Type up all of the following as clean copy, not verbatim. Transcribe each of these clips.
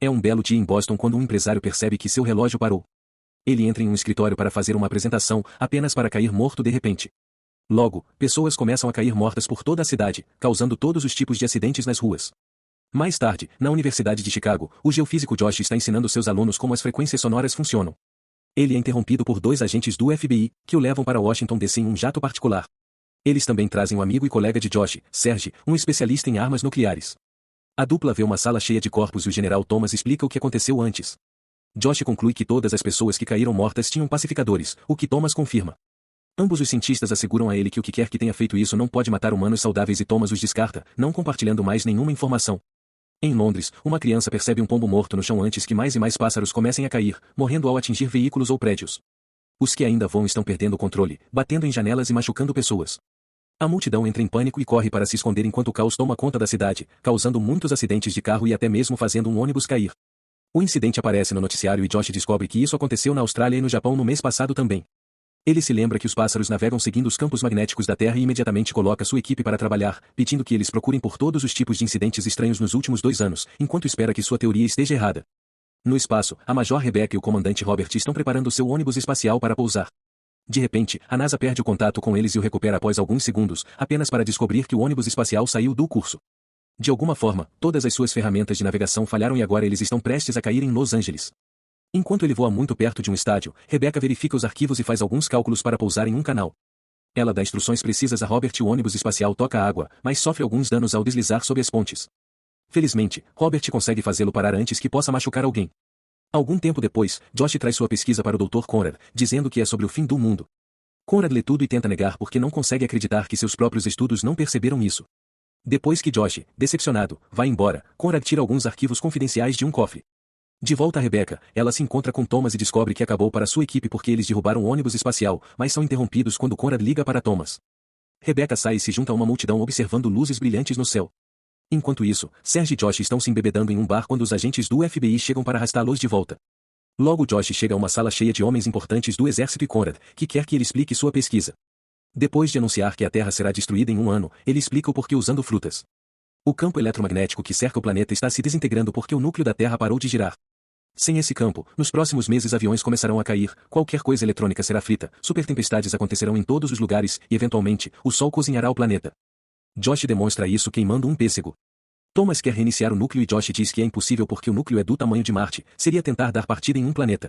É um belo dia em Boston quando um empresário percebe que seu relógio parou. Ele entra em um escritório para fazer uma apresentação, apenas para cair morto de repente. Logo, pessoas começam a cair mortas por toda a cidade, causando todos os tipos de acidentes nas ruas. Mais tarde, na Universidade de Chicago, o geofísico Josh está ensinando seus alunos como as frequências sonoras funcionam. Ele é interrompido por 2 agentes do FBI, que o levam para Washington DC em um jato particular. Eles também trazem um amigo e colega de Josh, Serge, um especialista em armas nucleares. A dupla vê uma sala cheia de corpos e o general Thomas explica o que aconteceu antes. Josh conclui que todas as pessoas que caíram mortas tinham pacificadores, o que Thomas confirma. Ambos os cientistas asseguram a ele que o que quer que tenha feito isso não pode matar humanos saudáveis e Thomas os descarta, não compartilhando mais nenhuma informação. Em Londres, uma criança percebe um pombo morto no chão antes que mais e mais pássaros comecem a cair, morrendo ao atingir veículos ou prédios. Os que ainda voam estão perdendo o controle, batendo em janelas e machucando pessoas. A multidão entra em pânico e corre para se esconder enquanto o caos toma conta da cidade, causando muitos acidentes de carro e até mesmo fazendo um ônibus cair. O incidente aparece no noticiário e Josh descobre que isso aconteceu na Austrália e no Japão no mês passado também. Ele se lembra que os pássaros navegam seguindo os campos magnéticos da Terra e imediatamente coloca sua equipe para trabalhar, pedindo que eles procurem por todos os tipos de incidentes estranhos nos últimos 2 anos, enquanto espera que sua teoria esteja errada. No espaço, a Major Rebecca e o comandante Robert estão preparando seu ônibus espacial para pousar. De repente, a NASA perde o contato com eles e o recupera após alguns segundos, apenas para descobrir que o ônibus espacial saiu do curso. De alguma forma, todas as suas ferramentas de navegação falharam e agora eles estão prestes a cair em Los Angeles. Enquanto ele voa muito perto de um estádio, Rebecca verifica os arquivos e faz alguns cálculos para pousar em um canal. Ela dá instruções precisas a Robert e o ônibus espacial toca a água, mas sofre alguns danos ao deslizar sob as pontes. Felizmente, Robert consegue fazê-lo parar antes que possa machucar alguém. Algum tempo depois, Josh traz sua pesquisa para o Dr. Conrad, dizendo que é sobre o fim do mundo. Conrad lê tudo e tenta negar porque não consegue acreditar que seus próprios estudos não perceberam isso. Depois que Josh, decepcionado, vai embora, Conrad tira alguns arquivos confidenciais de um cofre. De volta a Rebecca, ela se encontra com Thomas e descobre que acabou para sua equipe porque eles derrubaram o ônibus espacial, mas são interrompidos quando Conrad liga para Thomas. Rebecca sai e se junta a uma multidão observando luzes brilhantes no céu. Enquanto isso, Serge e Josh estão se embebedando em um bar quando os agentes do FBI chegam para arrastá-los de volta. Logo Josh chega a uma sala cheia de homens importantes do exército e Conrad, que quer que ele explique sua pesquisa. Depois de anunciar que a Terra será destruída em 1 ano, ele explica o porquê usando frutas. O campo eletromagnético que cerca o planeta está se desintegrando porque o núcleo da Terra parou de girar. Sem esse campo, nos próximos meses aviões começarão a cair, qualquer coisa eletrônica será frita, supertempestades acontecerão em todos os lugares, e eventualmente, o Sol cozinhará o planeta. Josh demonstra isso queimando um pêssego. Thomas quer reiniciar o núcleo e Josh diz que é impossível porque o núcleo é do tamanho de Marte, seria tentar dar partida em um planeta.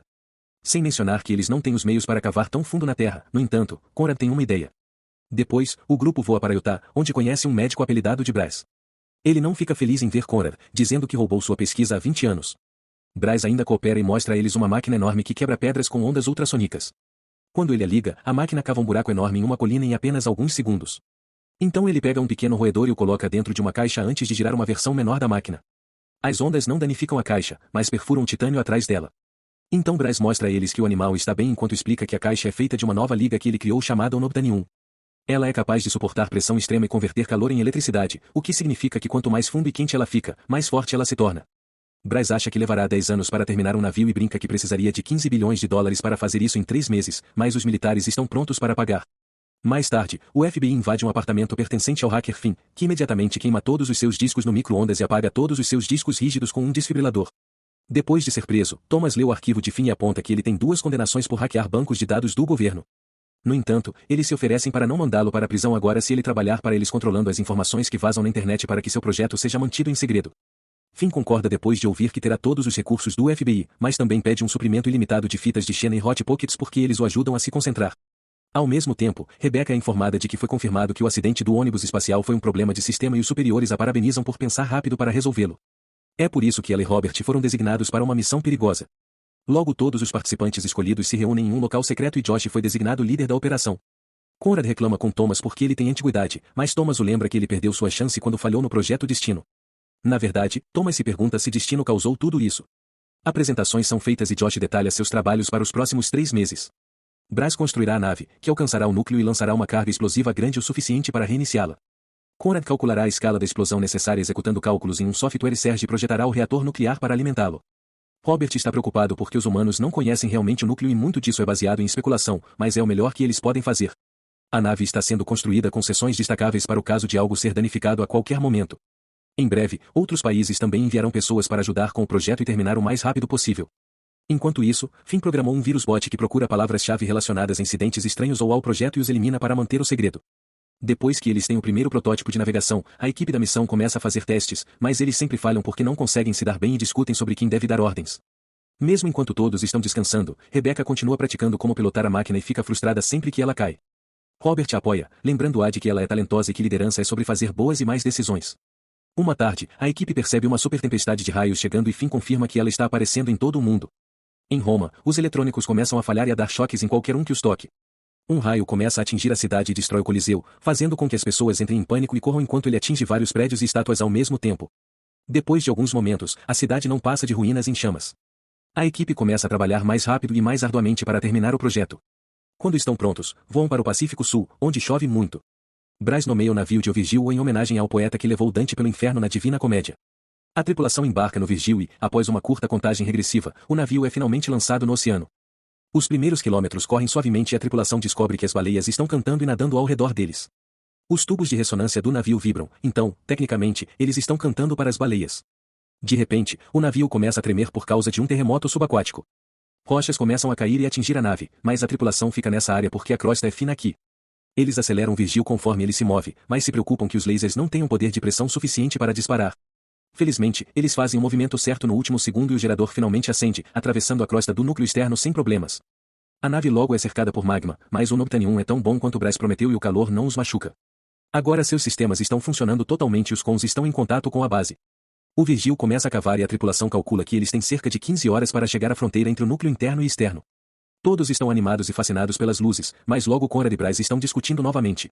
Sem mencionar que eles não têm os meios para cavar tão fundo na Terra, no entanto, Conrad tem uma ideia. Depois, o grupo voa para Utah, onde conhece um médico apelidado de Bryce. Ele não fica feliz em ver Conrad, dizendo que roubou sua pesquisa há 20 anos. Bryce ainda coopera e mostra a eles uma máquina enorme que quebra pedras com ondas ultrassônicas. Quando ele a liga, a máquina cava um buraco enorme em uma colina em apenas alguns segundos. Então ele pega um pequeno roedor e o coloca dentro de uma caixa antes de girar uma versão menor da máquina. As ondas não danificam a caixa, mas perfuram o titânio atrás dela. Então Bryce mostra a eles que o animal está bem enquanto explica que a caixa é feita de uma nova liga que ele criou chamada Onobtanium. Ela é capaz de suportar pressão extrema e converter calor em eletricidade, o que significa que quanto mais fundo e quente ela fica, mais forte ela se torna. Bryce acha que levará 10 anos para terminar um navio e brinca que precisaria de 15 bilhões de dólares para fazer isso em 3 meses, mas os militares estão prontos para pagar. Mais tarde, o FBI invade um apartamento pertencente ao hacker Finn, que imediatamente queima todos os seus discos no micro-ondas e apaga todos os seus discos rígidos com um desfibrilador. Depois de ser preso, Thomas lê o arquivo de Finn e aponta que ele tem 2 condenações por hackear bancos de dados do governo. No entanto, eles se oferecem para não mandá-lo para a prisão agora se ele trabalhar para eles controlando as informações que vazam na internet para que seu projeto seja mantido em segredo. Finn concorda depois de ouvir que terá todos os recursos do FBI, mas também pede um suprimento ilimitado de fitas de Xena e Hot Pockets porque eles o ajudam a se concentrar. Ao mesmo tempo, Rebecca é informada de que foi confirmado que o acidente do ônibus espacial foi um problema de sistema e os superiores a parabenizam por pensar rápido para resolvê-lo. É por isso que ela e Robert foram designados para uma missão perigosa. Logo todos os participantes escolhidos se reúnem em um local secreto e Josh foi designado líder da operação. Conrad reclama com Thomas porque ele tem antiguidade, mas Thomas o lembra que ele perdeu sua chance quando falhou no projeto Destino. Na verdade, Thomas se pergunta se Destino causou tudo isso. Apresentações são feitas e Josh detalha seus trabalhos para os próximos 3 meses. Bryce construirá a nave, que alcançará o núcleo e lançará uma carga explosiva grande o suficiente para reiniciá-la. Conrad calculará a escala da explosão necessária executando cálculos em um software e Serge projetará o reator nuclear para alimentá-lo. Robert está preocupado porque os humanos não conhecem realmente o núcleo e muito disso é baseado em especulação, mas é o melhor que eles podem fazer. A nave está sendo construída com seções destacáveis para o caso de algo ser danificado a qualquer momento. Em breve, outros países também enviarão pessoas para ajudar com o projeto e terminar o mais rápido possível. Enquanto isso, Finn programou um vírus bot que procura palavras-chave relacionadas a incidentes estranhos ou ao projeto e os elimina para manter o segredo. Depois que eles têm o primeiro protótipo de navegação, a equipe da missão começa a fazer testes, mas eles sempre falham porque não conseguem se dar bem e discutem sobre quem deve dar ordens. Mesmo enquanto todos estão descansando, Rebecca continua praticando como pilotar a máquina e fica frustrada sempre que ela cai. Robert a apoia, lembrando-a de que ela é talentosa e que liderança é sobre fazer boas e mais decisões. Uma tarde, a equipe percebe uma super tempestade de raios chegando e Finn confirma que ela está aparecendo em todo o mundo. Em Roma, os eletrônicos começam a falhar e a dar choques em qualquer um que os toque. Um raio começa a atingir a cidade e destrói o Coliseu, fazendo com que as pessoas entrem em pânico e corram enquanto ele atinge vários prédios e estátuas ao mesmo tempo. Depois de alguns momentos, a cidade não passa de ruínas em chamas. A equipe começa a trabalhar mais rápido e mais arduamente para terminar o projeto. Quando estão prontos, voam para o Pacífico Sul, onde chove muito. Bryce nomeia o navio de O Virgil em homenagem ao poeta que levou Dante pelo inferno na Divina Comédia. A tripulação embarca no Virgil e, após uma curta contagem regressiva, o navio é finalmente lançado no oceano. Os primeiros quilômetros correm suavemente e a tripulação descobre que as baleias estão cantando e nadando ao redor deles. Os tubos de ressonância do navio vibram, então, tecnicamente, eles estão cantando para as baleias. De repente, o navio começa a tremer por causa de um terremoto subaquático. Rochas começam a cair e atingir a nave, mas a tripulação fica nessa área porque a crosta é fina aqui. Eles aceleram o Virgil conforme ele se move, mas se preocupam que os lasers não tenham poder de pressão suficiente para disparar. Felizmente, eles fazem o movimento certo no último segundo e o gerador finalmente acende, atravessando a crosta do núcleo externo sem problemas. A nave logo é cercada por magma, mas o Noctanium é tão bom quanto Bryce prometeu e o calor não os machuca. Agora seus sistemas estão funcionando totalmente e os cons estão em contato com a base. O Virgil começa a cavar e a tripulação calcula que eles têm cerca de 15 horas para chegar à fronteira entre o núcleo interno e externo. Todos estão animados e fascinados pelas luzes, mas logo Conrad e Bryce estão discutindo novamente.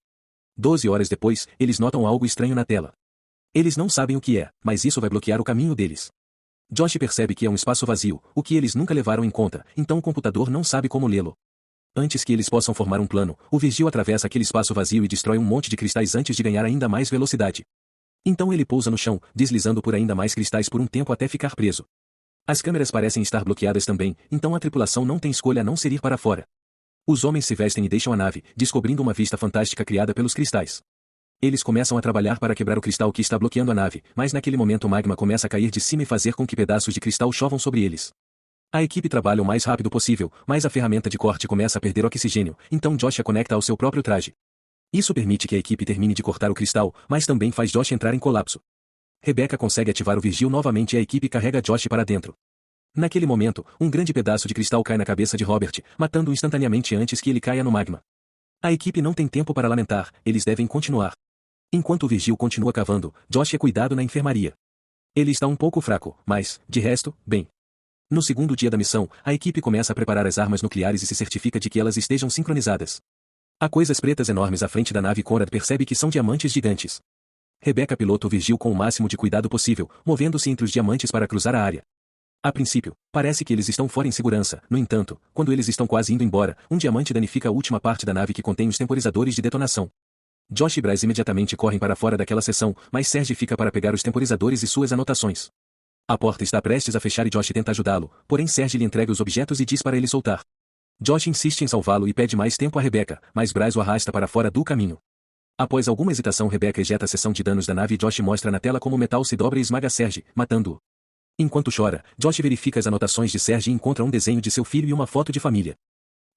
12 horas depois, eles notam algo estranho na tela. Eles não sabem o que é, mas isso vai bloquear o caminho deles. Josh percebe que é um espaço vazio, o que eles nunca levaram em conta, então o computador não sabe como lê-lo. Antes que eles possam formar um plano, o Virgil atravessa aquele espaço vazio e destrói um monte de cristais antes de ganhar ainda mais velocidade. Então ele pousa no chão, deslizando por ainda mais cristais por um tempo até ficar preso. As câmeras parecem estar bloqueadas também, então a tripulação não tem escolha a não ser ir para fora. Os homens se vestem e deixam a nave, descobrindo uma vista fantástica criada pelos cristais. Eles começam a trabalhar para quebrar o cristal que está bloqueando a nave, mas naquele momento o magma começa a cair de cima e fazer com que pedaços de cristal chovam sobre eles. A equipe trabalha o mais rápido possível, mas a ferramenta de corte começa a perder oxigênio, então Josh a conecta ao seu próprio traje. Isso permite que a equipe termine de cortar o cristal, mas também faz Josh entrar em colapso. Rebecca consegue ativar o Virgil novamente e a equipe carrega Josh para dentro. Naquele momento, um grande pedaço de cristal cai na cabeça de Robert, matando-o instantaneamente antes que ele caia no magma. A equipe não tem tempo para lamentar, eles devem continuar. Enquanto o Virgil continua cavando, Josh é cuidado na enfermaria. Ele está um pouco fraco, mas, de resto, bem. No segundo dia da missão, a equipe começa a preparar as armas nucleares e se certifica de que elas estejam sincronizadas. Há coisas pretas enormes à frente da nave e Conrad percebe que são diamantes gigantes. Rebecca pilota o Virgil com o máximo de cuidado possível, movendo-se entre os diamantes para cruzar a área. A princípio, parece que eles estão fora em segurança, no entanto, quando eles estão quase indo embora, um diamante danifica a última parte da nave que contém os temporizadores de detonação. Josh e Bryce imediatamente correm para fora daquela seção, mas Serge fica para pegar os temporizadores e suas anotações. A porta está prestes a fechar e Josh tenta ajudá-lo, porém Serge lhe entrega os objetos e diz para ele soltar. Josh insiste em salvá-lo e pede mais tempo a Rebecca, mas Bryce o arrasta para fora do caminho. Após alguma hesitação, Rebecca ejeta a seção de danos da nave e Josh mostra na tela como o metal se dobra e esmaga Serge, matando-o. Enquanto chora, Josh verifica as anotações de Serge e encontra um desenho de seu filho e uma foto de família.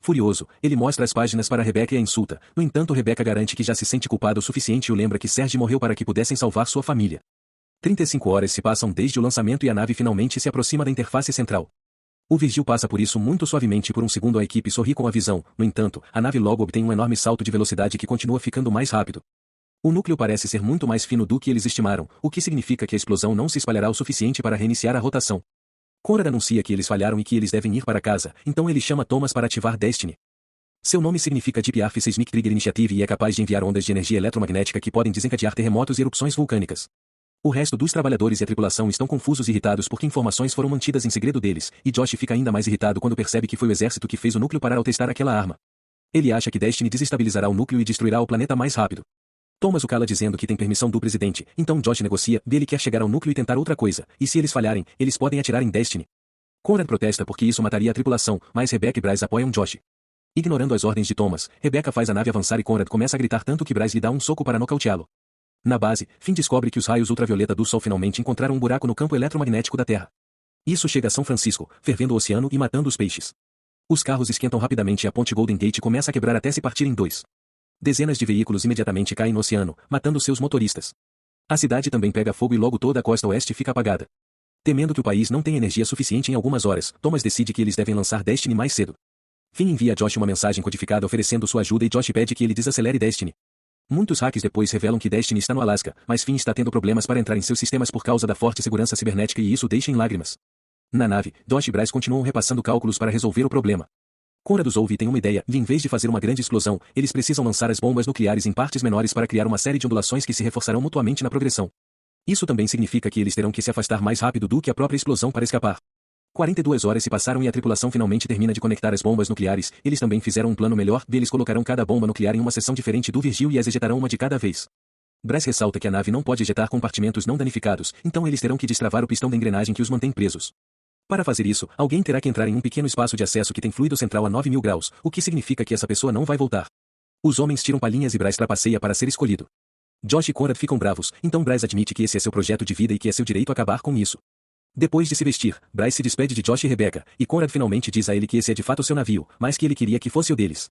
Furioso, ele mostra as páginas para Rebecca e a insulta, no entanto Rebecca garante que já se sente culpada o suficiente e o lembra que Serge morreu para que pudessem salvar sua família. 35 horas se passam desde o lançamento e a nave finalmente se aproxima da interface central. O Virgil passa por isso muito suavemente e por um segundo a equipe sorri com a visão, no entanto, a nave logo obtém um enorme salto de velocidade que continua ficando mais rápido. O núcleo parece ser muito mais fino do que eles estimaram, o que significa que a explosão não se espalhará o suficiente para reiniciar a rotação. Conrad anuncia que eles falharam e que eles devem ir para casa, então ele chama Thomas para ativar Destiny. Seu nome significa Deep Earth Seismic Trigger Initiative e é capaz de enviar ondas de energia eletromagnética que podem desencadear terremotos e erupções vulcânicas. O resto dos trabalhadores e a tripulação estão confusos e irritados porque informações foram mantidas em segredo deles, e Josh fica ainda mais irritado quando percebe que foi o exército que fez o núcleo parar ao testar aquela arma. Ele acha que Destiny desestabilizará o núcleo e destruirá o planeta mais rápido. Thomas o cala dizendo que tem permissão do presidente, então Josh negocia, ele quer chegar ao núcleo e tentar outra coisa, e se eles falharem, eles podem atirar em Destiny. Conrad protesta porque isso mataria a tripulação, mas Rebecca e Bryce apoiam Josh. Ignorando as ordens de Thomas, Rebecca faz a nave avançar e Conrad começa a gritar tanto que Bryce lhe dá um soco para nocauteá-lo. Na base, Finn descobre que os raios ultravioleta do Sol finalmente encontraram um buraco no campo eletromagnético da Terra. Isso chega a São Francisco, fervendo o oceano e matando os peixes. Os carros esquentam rapidamente e a ponte Golden Gate começa a quebrar até se partir em dois. Dezenas de veículos imediatamente caem no oceano, matando seus motoristas. A cidade também pega fogo e logo toda a costa oeste fica apagada. Temendo que o país não tenha energia suficiente em algumas horas, Thomas decide que eles devem lançar Destiny mais cedo. Finn envia a Josh uma mensagem codificada oferecendo sua ajuda e Josh pede que ele desacelere Destiny. Muitos hacks depois revelam que Destiny está no Alasca, mas Finn está tendo problemas para entrar em seus sistemas por causa da forte segurança cibernética e isso deixa em lágrimas. Na nave, Josh e Bryce continuam repassando cálculos para resolver o problema. Conrad os ouve e tem uma ideia, e em vez de fazer uma grande explosão, eles precisam lançar as bombas nucleares em partes menores para criar uma série de ondulações que se reforçarão mutuamente na progressão. Isso também significa que eles terão que se afastar mais rápido do que a própria explosão para escapar. 42 horas se passaram e a tripulação finalmente termina de conectar as bombas nucleares. Eles também fizeram um plano melhor, eles colocarão cada bomba nuclear em uma seção diferente do Virgil e as ejetarão uma de cada vez. Bryce ressalta que a nave não pode ejetar compartimentos não danificados, então eles terão que destravar o pistão da engrenagem que os mantém presos. Para fazer isso, alguém terá que entrar em um pequeno espaço de acesso que tem fluido central a 9.000 graus, o que significa que essa pessoa não vai voltar. Os homens tiram palhinhas e Bryce trapaceia para ser escolhido. Josh e Conrad ficam bravos, então Bryce admite que esse é seu projeto de vida e que é seu direito acabar com isso. Depois de se vestir, Bryce se despede de Josh e Rebecca, e Conrad finalmente diz a ele que esse é de fato seu navio, mas que ele queria que fosse o deles.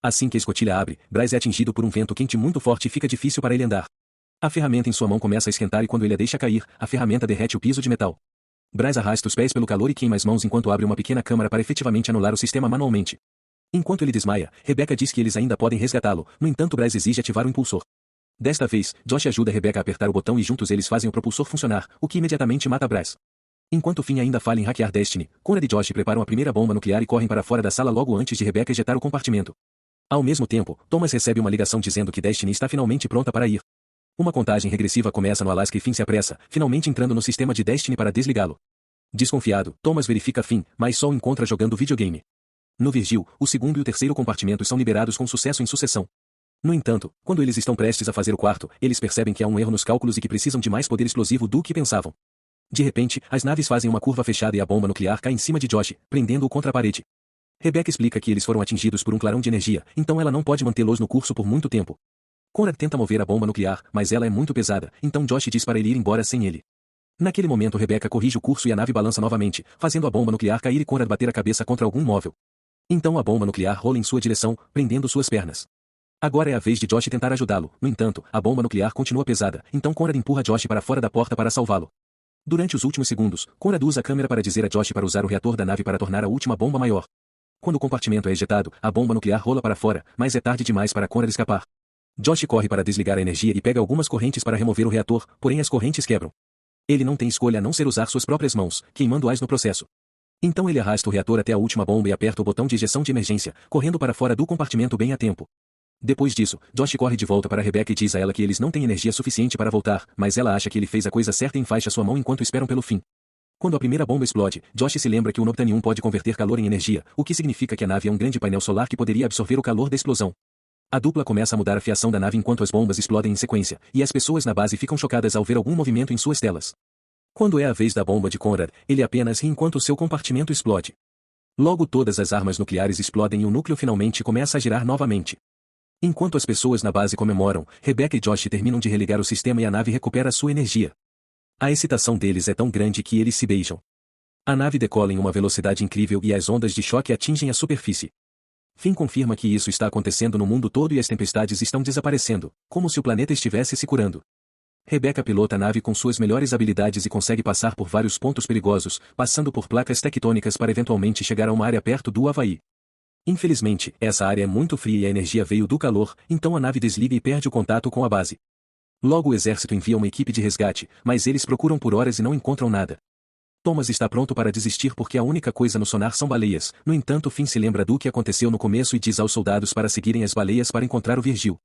Assim que a escotilha abre, Bryce é atingido por um vento quente muito forte e fica difícil para ele andar. A ferramenta em sua mão começa a esquentar e quando ele a deixa cair, a ferramenta derrete o piso de metal. Bryce arrasta os pés pelo calor e queima as mãos enquanto abre uma pequena câmara para efetivamente anular o sistema manualmente. Enquanto ele desmaia, Rebecca diz que eles ainda podem resgatá-lo, no entanto Bryce exige ativar o impulsor. Desta vez, Josh ajuda Rebecca a apertar o botão e juntos eles fazem o propulsor funcionar, o que imediatamente mata Bryce. Enquanto Finn ainda falha em hackear Destiny, Conrad e Josh preparam a primeira bomba nuclear e correm para fora da sala logo antes de Rebecca ejetar o compartimento. Ao mesmo tempo, Thomas recebe uma ligação dizendo que Destiny está finalmente pronta para ir. Uma contagem regressiva começa no Alasca e Finn se apressa, finalmente entrando no sistema de Destiny para desligá-lo. Desconfiado, Thomas verifica Finn, mas só o encontra jogando videogame. No Virgil, o segundo e o terceiro compartimentos são liberados com sucesso em sucessão. No entanto, quando eles estão prestes a fazer o quarto, eles percebem que há um erro nos cálculos e que precisam de mais poder explosivo do que pensavam. De repente, as naves fazem uma curva fechada e a bomba nuclear cai em cima de Josh, prendendo-o contra a parede. Rebecca explica que eles foram atingidos por um clarão de energia, então ela não pode mantê-los no curso por muito tempo. Conrad tenta mover a bomba nuclear, mas ela é muito pesada, então Josh diz para ele ir embora sem ele. Naquele momento Rebecca corrige o curso e a nave balança novamente, fazendo a bomba nuclear cair e Conrad bater a cabeça contra algum móvel. Então a bomba nuclear rola em sua direção, prendendo suas pernas. Agora é a vez de Josh tentar ajudá-lo, no entanto, a bomba nuclear continua pesada, então Conrad empurra Josh para fora da porta para salvá-lo. Durante os últimos segundos, Conrad usa a câmera para dizer a Josh para usar o reator da nave para tornar a última bomba maior. Quando o compartimento é ejetado, a bomba nuclear rola para fora, mas é tarde demais para Conrad escapar. Josh corre para desligar a energia e pega algumas correntes para remover o reator, porém as correntes quebram. Ele não tem escolha a não ser usar suas próprias mãos, queimando-as no processo. Então ele arrasta o reator até a última bomba e aperta o botão de ejeção de emergência, correndo para fora do compartimento bem a tempo. Depois disso, Josh corre de volta para Rebecca e diz a ela que eles não têm energia suficiente para voltar, mas ela acha que ele fez a coisa certa e enfaixa sua mão enquanto esperam pelo fim. Quando a primeira bomba explode, Josh se lembra que o Noctanium pode converter calor em energia, o que significa que a nave é um grande painel solar que poderia absorver o calor da explosão. A dupla começa a mudar a fiação da nave enquanto as bombas explodem em sequência, e as pessoas na base ficam chocadas ao ver algum movimento em suas telas. Quando é a vez da bomba de Conrad, ele apenas ri enquanto seu compartimento explode. Logo todas as armas nucleares explodem e o núcleo finalmente começa a girar novamente. Enquanto as pessoas na base comemoram, Rebecca e Josh terminam de religar o sistema e a nave recupera sua energia. A excitação deles é tão grande que eles se beijam. A nave decola em uma velocidade incrível e as ondas de choque atingem a superfície. Finn confirma que isso está acontecendo no mundo todo e as tempestades estão desaparecendo, como se o planeta estivesse se curando. Rebecca pilota a nave com suas melhores habilidades e consegue passar por vários pontos perigosos, passando por placas tectônicas para eventualmente chegar a uma área perto do Havaí. Infelizmente, essa área é muito fria e a energia veio do calor, então a nave desliga e perde o contato com a base. Logo o exército envia uma equipe de resgate, mas eles procuram por horas e não encontram nada. Thomas está pronto para desistir porque a única coisa no sonar são baleias, no entanto Finn se lembra do que aconteceu no começo e diz aos soldados para seguirem as baleias para encontrar o Virgil.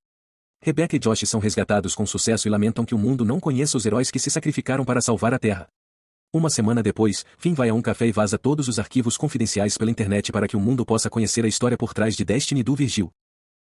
Rebecca e Josh são resgatados com sucesso e lamentam que o mundo não conheça os heróis que se sacrificaram para salvar a Terra. Uma semana depois, Finn vai a um café e vaza todos os arquivos confidenciais pela internet para que o mundo possa conhecer a história por trás de Destiny do Virgil.